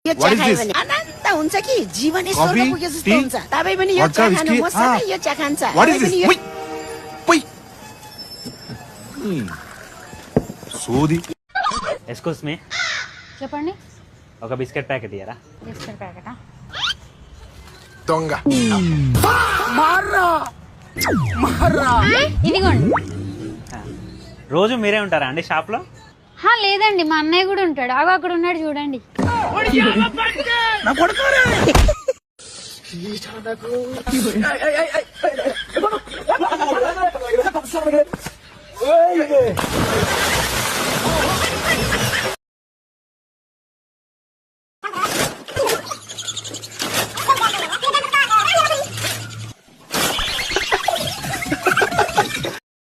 What is this? अनन्त हुन्छ कि जीवनै Coffee, स्वर्ग पुगे जस्तो tea, हुन्छ। तपाईँ पनि यो vodka, चिया खानु, whiskey, म सधैँ यो चिया खान्छ। What is तपाईँ this? पनि यो- Wait, wait. సోది. ఎస్కోస్ మీ చెప్పండి. ఒక బిస్కెట్ ప్యాకెట్ ఇయ్యరా? బిస్కెట్ ప్యాకెటా? దొంగ. ఇదిగోండి. రోజు మీరే ఉంటారా అండి షాప్ లో? లేదండి, మా అన్నయ్య కూడా ఉంటాడు. అక్కడ ఉన్నాడు చూడండి.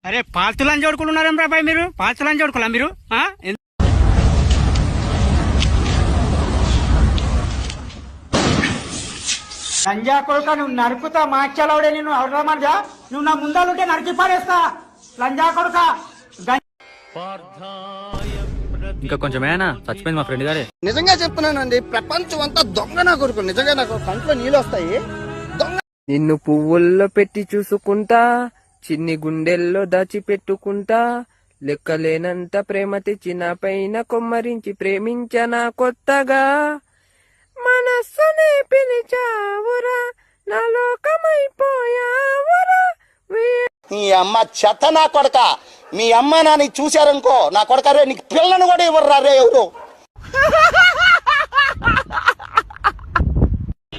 అరే పాల్తులని జోడుకున్నారేం రాబాయ్ మీరు? పాల్తులని జోడుకోలా మీరు? లంజా కొడుక, నువ్వు నరుకుతా మాచలవుడే. నేను అవసరమా? నువ్వు నా ముందలుంటే నరికి పారేస్తా లంజా కొడుక. ఇంకా కొంచెమేనా చచ్చిపోయింది మా ఫ్రెండ్ గారే. నిజంగా చెప్తున్నానండి, ప్రపంచం అంతా దొంగ నా కొడుకు. నిజంగా నాకు కంట్లో నీళ్ళు వస్తాయి. దొంగ. నిన్ను పువ్వుల్లో పెట్టి చూసుకుంటా, చిన్ని గుండెల్లో దాచిపెట్టుకుంటా, లెక్కలేనంత ప్రేమ తెచ్చి నా పైన కొమ్మరించి ప్రేమించనా కొత్తగా. మనస్సునే పిలిచావురా, నా లోకమైపోయావురా. నీ అమ్మ చెత్త నా కొడక. మీ అమ్మ నాని చూశారనుకో నా కొడక, రే నీకు పిల్లను కూడా ఇవ్వరు రే ఎవరు.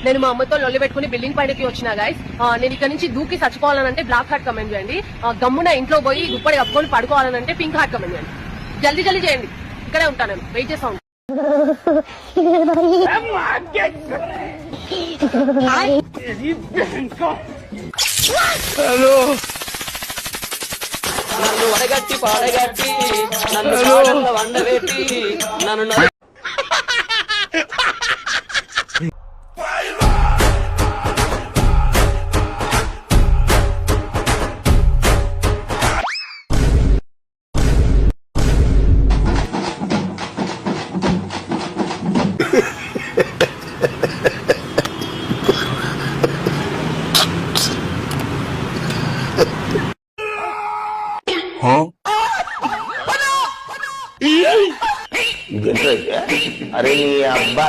నేను మా అమ్మతో లొల్లి పెట్టుకుని బిల్డింగ్ పైనకి వచ్చిన గైస్. నేను ఇక్కడ నుంచి దూకి చచ్చిపోవాలనంటే బ్లాక్ హార్ట్ కమెంట్ చేయండి. గమ్మున ఇంట్లో పోయి దుప్పటి కప్పుకొని పడుకోవాలనంటే పింక్ హార్ట్ కమెంట్ చేయండి. జల్దీ జల్దీ చేయండి. ఇక్కడే ఉంటాను, నేను వెయిట్ చేస్తా ఉంటాను. నన్ను వడగట్టి పాడగట్టి నన్ను కాడల్లో వండబెట్టి నన్ను అరే అబ్బా